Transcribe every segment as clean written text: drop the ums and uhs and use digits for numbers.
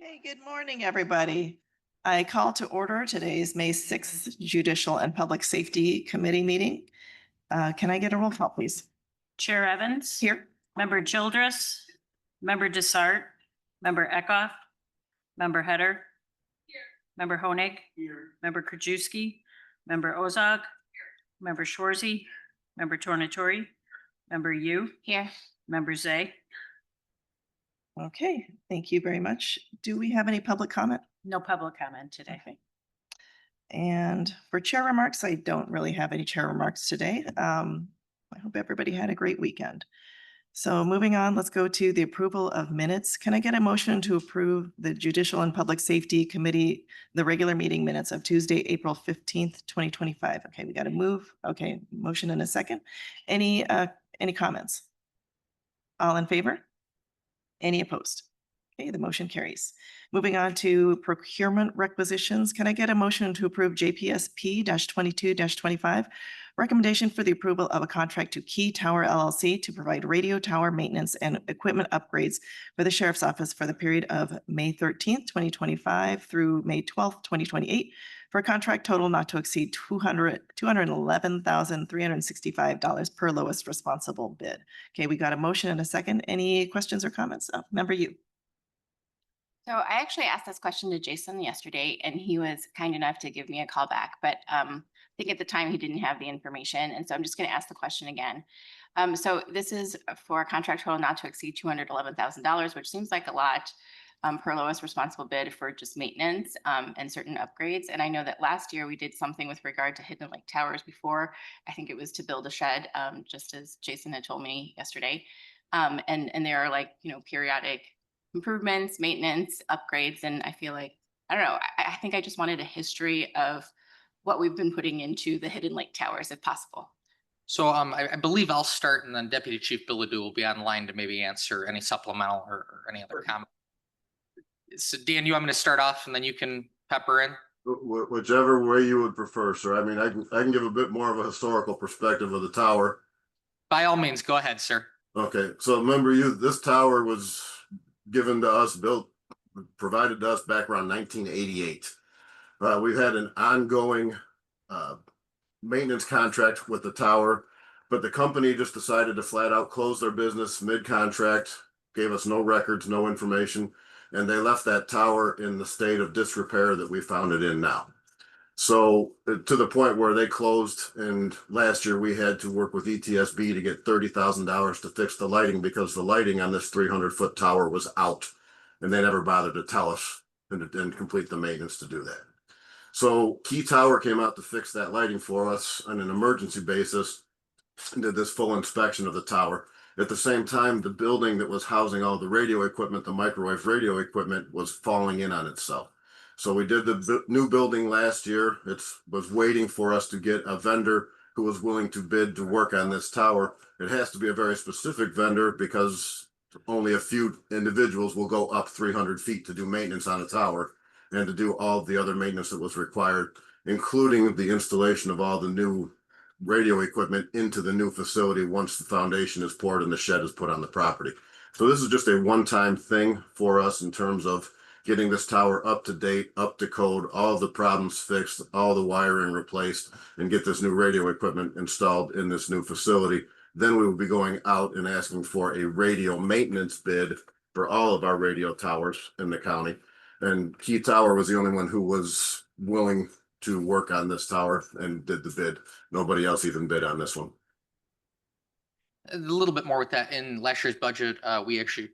Hey, good morning, everybody. I call to order today's May 6th Judicial and Public Safety Committee meeting. Can I get a roll call, please? Chair Evans. Here. Member Childress. Member Desart. Member Eckhoff. Member Header. Here. Member Honig. Here. Member Krajewski. Member Ozog. Here. Member Schwarzy. Member Tornatori. Member Yu. Here. Member Zay. Okay, thank you very much. Do we have any public comment? No public comment today. Okay. And for chair remarks, I don't really have any chair remarks today. I hope everybody had a great weekend. So moving on, let's go to the approval of minutes. Can I get a motion to approve the Judicial and Public Safety Committee, the regular meeting minutes of Tuesday, April 15th, 2025? Okay, we got to move. Okay, motion in a second. Any comments? All in favor? Any opposed? Okay, the motion carries. Moving on to procurement requisitions. Can I get a motion to approve JPSP 22-25? Recommendation for the approval of a contract to Key Tower LLC to provide radio tower maintenance and equipment upgrades for the sheriff's office for the period of May 13th, 2025 through May 12th, 2028 for a contract total not to exceed $211,365 per lowest responsible bid. Okay, we got a motion and a second. Any questions or comments? Member Yu. So I actually asked this question to Jason yesterday and he was kind enough to give me a call back, but I think at the time he didn't have the information. And so I'm just going to ask the question again. So this is for a contract total not to exceed $211,000, which seems like a lot per lowest responsible bid for just maintenance and certain upgrades. And I know that last year we did something with regard to Hidden Lake Towers before. I think it was to build a shed, just as Jason had told me yesterday. And there are periodic improvements, maintenance, upgrades. And I feel like, I don't know, I think I just wanted a history of what we've been putting into the Hidden Lake Towers if possible. So I believe I'll start and then Deputy Chief Billadu will be online to maybe answer any supplemental or any other comment. So Dan, you want me to start off and then you can pepper in? Whichever way you would prefer, sir. I mean, I can give a bit more of a historical perspective of the tower. By all means, go ahead, sir. Okay, so remember this tower was given to us, provided to us back around 1988. We've had an ongoing maintenance contract with the tower, but the company just decided to flat out close their business mid-contract, gave us no records, no information, and they left that tower in the state of disrepair that we found it in now. So to the point where they closed, and last year we had to work with ETSB to get $30,000 to fix the lighting because the lighting on this 300-foot tower was out, and they never bothered to tell us and complete the maintenance to do that. So Key Tower came out to fix that lighting for us on an emergency basis and did this full inspection of the tower. At the same time, the building that was housing all the radio equipment, the microwave radio equipment, was falling in on itself. So we did the new building last year. It was waiting for us to get a vendor who was willing to bid to work on this tower. It has to be a very specific vendor because only a few individuals will go up 300 feet to do maintenance on a tower and to do all the other maintenance that was required, including the installation of all the new radio equipment into the new facility once the foundation is poured and the shed is put on the property. So this is just a one-time thing for us in terms of getting this tower up to date, up to code, all the problems fixed, all the wiring replaced, and get this new radio equipment installed in this new facility. Then we will be going out and asking for a radio maintenance bid for all of our radio towers in the county. And Key Tower was the only one who was willing to work on this tower and did the bid. Nobody else even bid on this one. A little bit more with that. In last year's budget, we actually,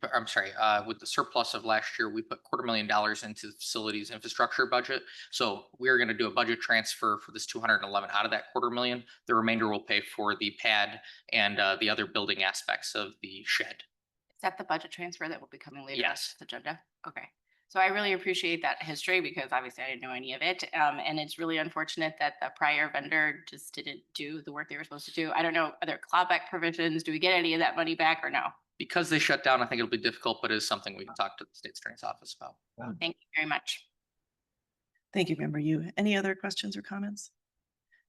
with the surplus of last year, we put $250,000 into the facilities infrastructure budget. So we're going to do a budget transfer for this 211 out of that $250,000. The remainder will pay for the pad and the other building aspects of the shed. Is that the budget transfer that will be coming later? Yes. On the agenda? Okay. So I really appreciate that history because obviously I didn't know any of it. And it's really unfortunate that the prior vendor just didn't do the work they were supposed to do. I don't know, are there clawback provisions? Do we get any of that money back or no? Because they shut down, I think it'll be difficult, but it is something we can talk to the state attorney's office about. Thank you very much. Thank you, Member Yu. Any other questions or comments?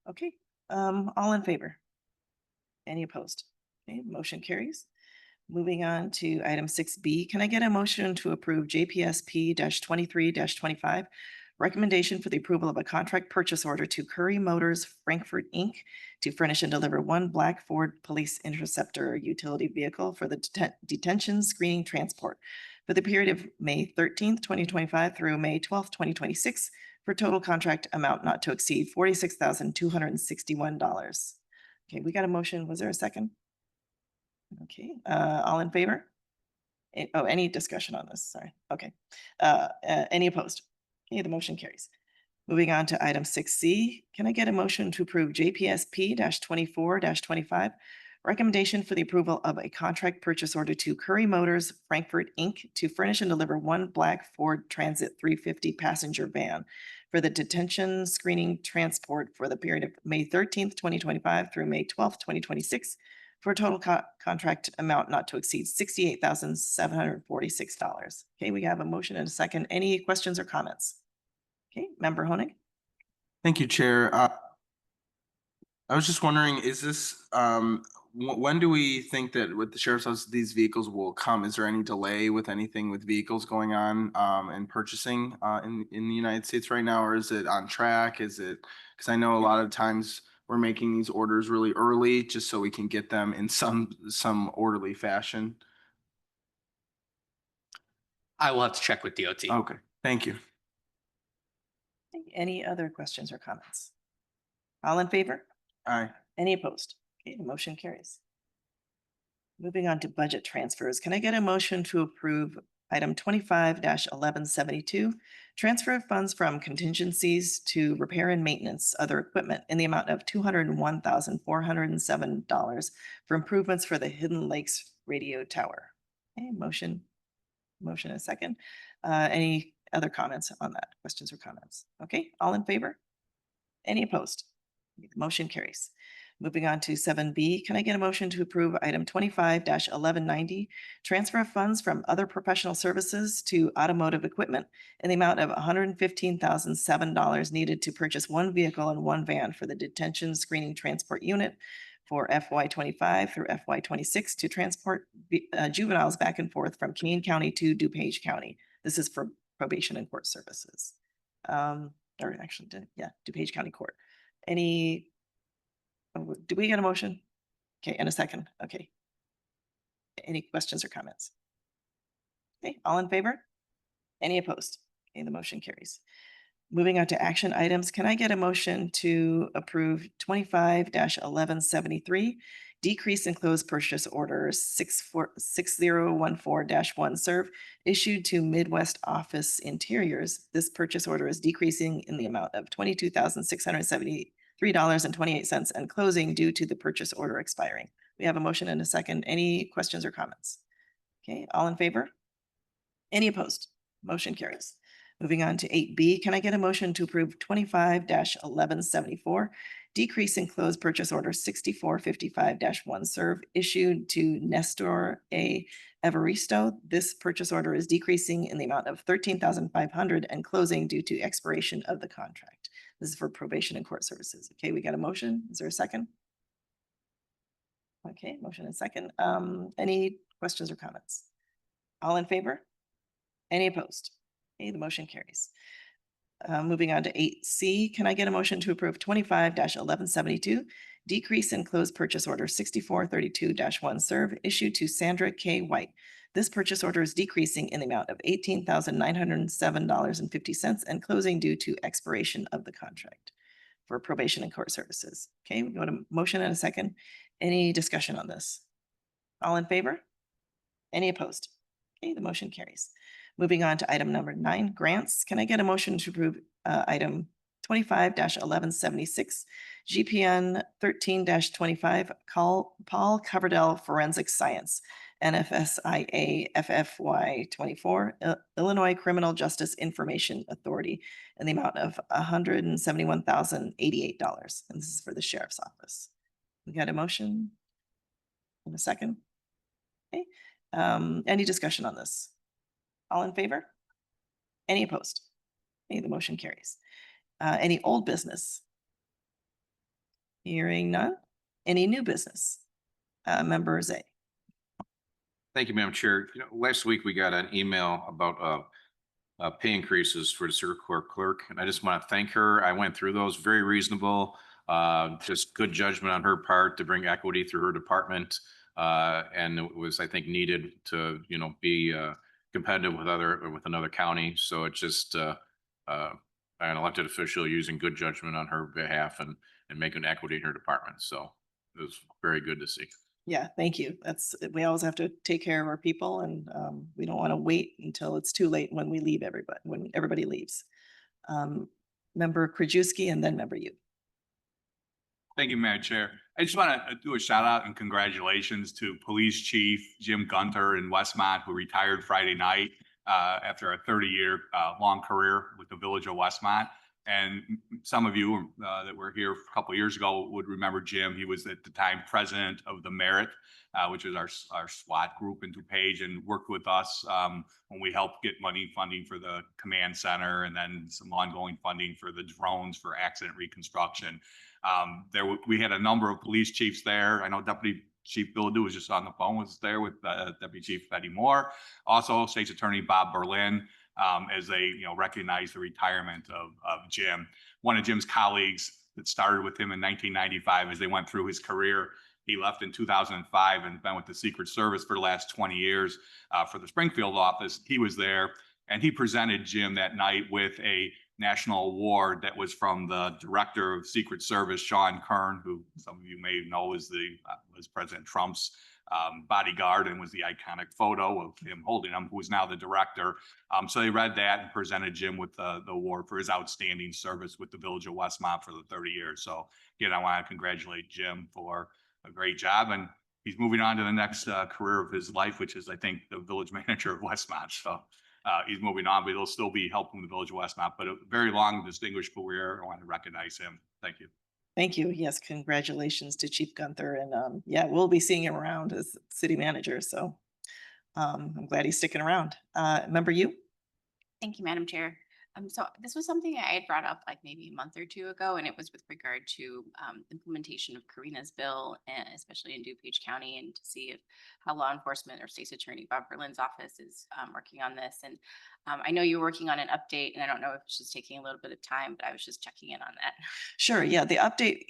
Okay, all in favor? Any opposed? Okay, motion carries. Moving on to item 6B, can I get a motion to approve JPSP 23 25? Recommendation for the approval of a contract purchase order to Curry Motors Frankfurt, Inc. to furnish and deliver one black Ford Police Interceptor utility vehicle for the detention screening transport for the period of May 13th, 2025 through May 12th, 2026, for total contract amount not to exceed $46,261. Okay, we got a motion. Was there a second? Okay, all in favor? Oh, any discussion on this? Sorry. Okay. Any opposed? Okay, the motion carries. Moving on to item 6C, can I get a motion to approve JPSP 24 25? Recommendation for the approval of a contract purchase order to Curry Motors Frankfurt, Inc. to furnish and deliver one black Ford Transit 350 passenger van for the detention screening transport for the period of May 13th, 2025 through May 12th, 2026, for a total contract amount not to exceed $68,746. Okay, we have a motion and a second. Any questions or comments? Okay, Member Honig? Thank you, Chair. I was just wondering, is this, when do we think that with the sheriff's office, these vehicles will come? Is there any delay with anything with vehicles going on and purchasing in the United States right now? Or is it on track? Is it, because I know a lot of times we're making these orders really early just so we can get them in some orderly fashion. I will have to check with DOT. Okay, thank you. Any other questions or comments? All in favor? Aye. Any opposed? Okay, the motion carries. Moving on to budget transfers, can I get a motion to approve item 25-1172, transfer of funds from contingencies to repair and maintenance other equipment in the amount of $201,407 for improvements for the Hidden Lakes Radio Tower? Okay, motion and a second. Any other comments on that? Questions or comments? Okay, all in favor? Any opposed? The motion carries. Moving on to 7B, can I get a motion to approve item 25-1190, transfer of funds from other professional services to automotive equipment in the amount of $115,007 needed to purchase one vehicle and one van for the detention screening transport unit for FY25 through FY26 to transport juveniles back and forth from Kane County to DuPage County. This is for probation and court services. DuPage County Court. Do we get a motion? Okay, and a second. Okay. Any questions or comments? Okay, all in favor? Any opposed? Okay, the motion carries. Moving on to action items, can I get a motion to approve 25-1173, decrease in closed purchase order 6014-1 serve issued to Midwest Office Interiors? This purchase order is decreasing in the amount of $22,673.28 and closing due to the purchase order expiring. We have a motion and a second. Any questions or comments? Okay, all in favor? Any opposed? Motion carries. Moving on to 8B, can I get a motion to approve 25-1174, decrease in closed purchase order 6455-1 serve issued to Nestor A. Evaristo? This purchase order is decreasing in the amount of $13,500 and closing due to expiration of the contract. This is for probation and court services. Okay, we got a motion. Is there a second? Okay, motion and second. Any questions or comments? All in favor? Any opposed? Okay, the motion carries. Moving on to 8C, can I get a motion to approve 25-1172, decrease in closed purchase order 6432-1 serve issued to Sandra K. White? This purchase order is decreasing in the amount of $18,907.50 and closing due to expiration of the contract for probation and court services. Okay, we go to motion and a second. Any discussion on this? All in favor? Any opposed? Okay, the motion carries. Moving on to item number 9, grants. Can I get a motion to approve item 25-1176, GPN 13-25, Paul Coverdell Forensic Science, NFSIA FFY 24, Illinois Criminal Justice Information Authority, in the amount of $171,088. And this is for the sheriff's office. We got a motion in a second. Okay. Any discussion on this? All in favor? Any opposed? Okay, the motion carries. Any old business? Hearing none. Any new business? Member Zay. Thank you, Madam Chair. Last week we got an email about pay increases for the circuit court clerk, and I just want to thank her. I went through those, very reasonable, just good judgment on her part to bring equity through her department. And it was, I think, needed to, be competitive with another county. So it's just an elected official using good judgment on her behalf and making equity in her department. So it was very good to see. Yeah, thank you. We always have to take care of our people and we don't want to wait until it's too late when when everybody leaves. Member Krajewski and then member you. Thank you, Madam Chair. I just want to do a shout out and congratulations to Police Chief Jim Gunter in Westmont, who retired Friday night after a 30-year long career with the Village of Westmont. And some of you that were here a couple of years ago would remember Jim. He was at the time president of the Merit, which is our SWAT group in DuPage, and worked with us when we helped get funding for the command center, and then some ongoing funding for the drones for accident reconstruction. We had a number of police chiefs there. I know Deputy Chief Bill Dew was just on the phone, was there with Deputy Chief Betty Moore, also State's Attorney Bob Berlin. As they recognize the retirement of Jim. One of Jim's colleagues that started with him in 1995, as they went through his career, he left in 2005 and been with the Secret Service for the last 20 years for the Springfield office. He was there, and he presented Jim that night with a national award that was from the Director of Secret Service, Sean Kern, who some of you may know was President Trump's bodyguard, and was the iconic photo of him holding him, who is now the director. So they read that and presented Jim with the award for his outstanding service with the Village of Westmont for the 30 years. So again, I want to congratulate Jim for a great job, and he's moving on to the next career of his life, which is, I think, the village manager of Westmont. So he's moving on, but he'll still be helping the Village of Westmont, but a very long, distinguished career. I want to recognize him. Thank you. Thank you. Yes, congratulations to Chief Gunther. And yeah, we'll be seeing him around as city manager. So I'm glad he's sticking around. Member you? Thank you, Madam Chair. So this was something I had brought up like maybe a month or two ago, and it was with regard to implementation of Karina's bill, and especially in DuPage County, and to see how law enforcement or State's Attorney Bob Berlin's office is working on this. And I know you're working on an update, and I don't know if it's just taking a little bit of time, but I was just checking in on that. Sure. Yeah, the update,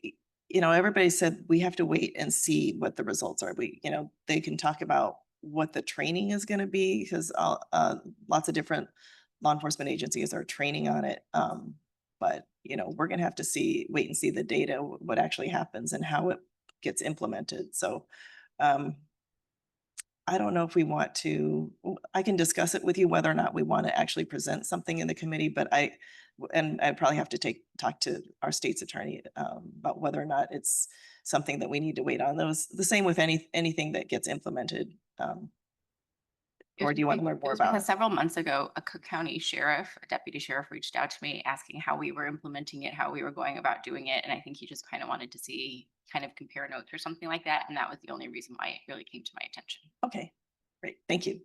everybody said we have to wait and see what the results are. They can talk about what the training is going to be, because lots of different law enforcement agencies are training on it. But we're going to have to wait and see the data, what actually happens and how it gets implemented. So I don't know if we want to, I can discuss it with you whether or not we want to actually present something in the committee, but I'd probably have to talk to our state's attorney about whether or not it's something that we need to wait on. Those the same with anything that gets implemented. Or do you want to learn more about it? Several months ago, a Cook County sheriff, a deputy sheriff, reached out to me asking how we were implementing it, how we were going about doing it. And I think he just kind of wanted to see, kind of compare notes or something like that. And that was the only reason why it really came to my attention. Okay, great. Thank you.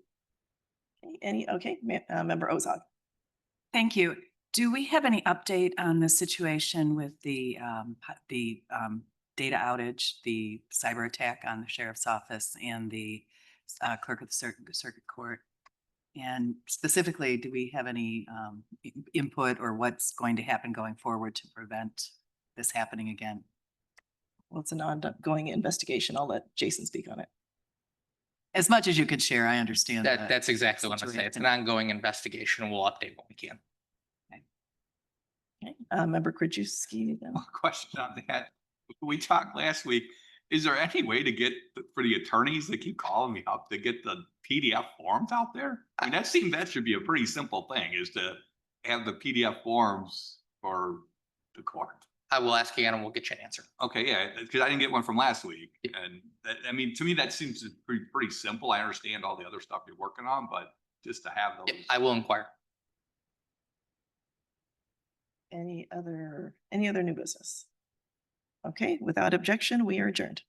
Member Ozog. Thank you. Do we have any update on the situation with the data outage, the cyber attack on the sheriff's office and the clerk of the circuit court? And specifically, do we have any input or what's going to happen going forward to prevent this happening again? Well, it's an ongoing investigation. I'll let Jason speak on it. As much as you could share, I understand. That's exactly what I'm saying. It's an ongoing investigation, and we'll update when we can. Okay. Member Krajewski. Question on that. We talked last week. Is there any way to get for the attorneys that keep calling me up to get the PDF forms out there? I mean, that should be a pretty simple thing, is to have the PDF forms for the court. I will ask again and we'll get you an answer. Okay, yeah, because I didn't get one from last week. And I mean, to me, that seems pretty simple. I understand all the other stuff you're working on, but just to have those. Yep, I will inquire. Any other new business? Okay, without objection, we are adjourned.